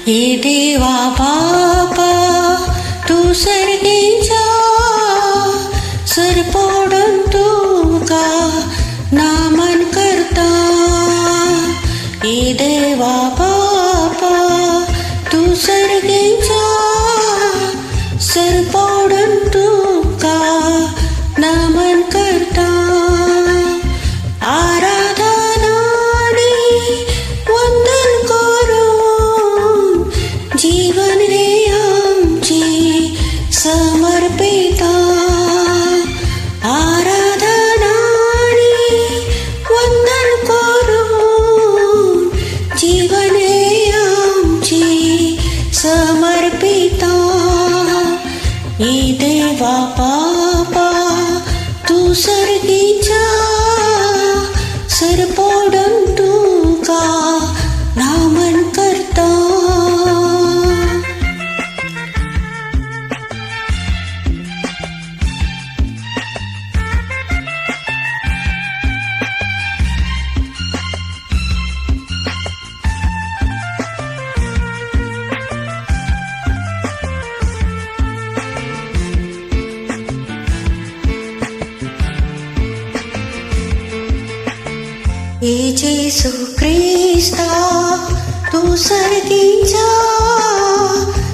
हे देवा बापा तू सर्गीचा सरपोडून तुका नामन करता. हे देवा बापा तू सर्गीचा सरपोडून तुका नामन करता. जीवन हे आमचे समर्पिता. आराधना आणि वंदन करून जीवन हे आमचे समर्पिता. हे देवा बापा तू सर्गीचा सरपोडून तुका नामन करता. येशू ख्रिस्ता तू सर्गीचा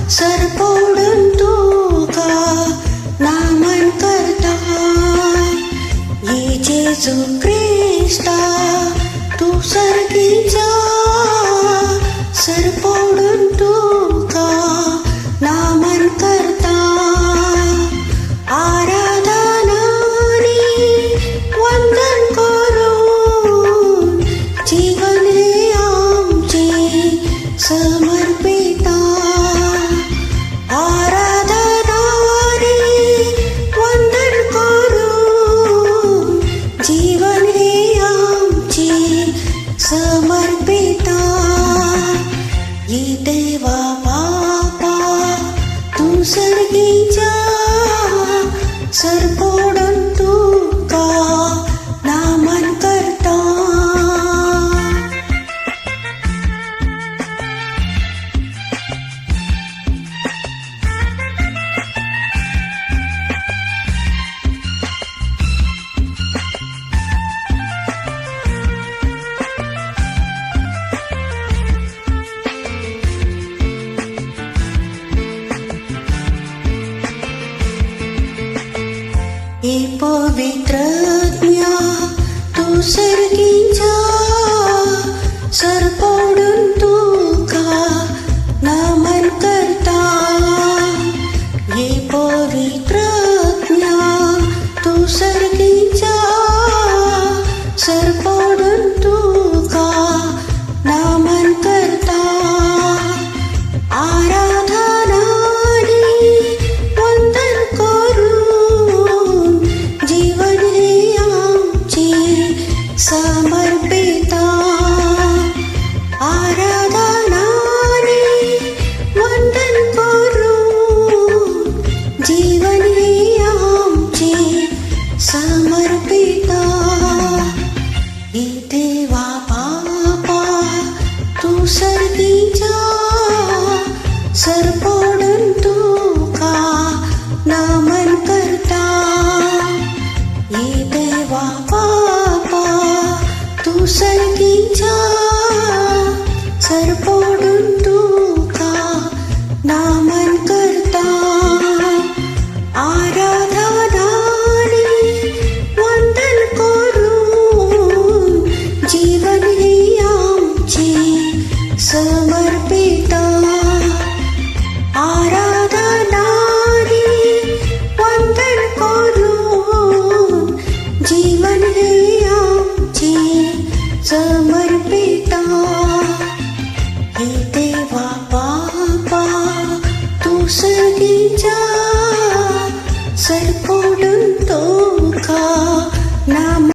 सरपोडून तुका नामन करता. येशू ख्रिस्ता तू सर्गीचा सरपोडून तुका नामन करता. जीवन हे आमचे समर्पिता. आराधना आणि वंदन करून जीवन हे आमचे समर्पिता. हे देवा बापा तू सर्गीचा सरपोडून तुका नामन करता. हे पवित्रज्ञ तू सर्गीचा सरपोडून तुका नामन करता. हे पवित्रज्ञ तू सर्गीचा सरपोडून तुका नामन करता. आराधना आणि वंदन करून जीवन हे आमचे समर्पिता. आराधना आणि वंदन करून जीवन हे आमचे समर्पिता. हे देवा बापा तू सर्गीचा सरपोडून तुका नामन करता. हे देवा बापा तू सर्गीचा सरपोडून तुका नामन करता. आराधना आणि वंदन करून जीवन हे आमचे समर्पिता. आराधना आणि वंदन करून जीवन हे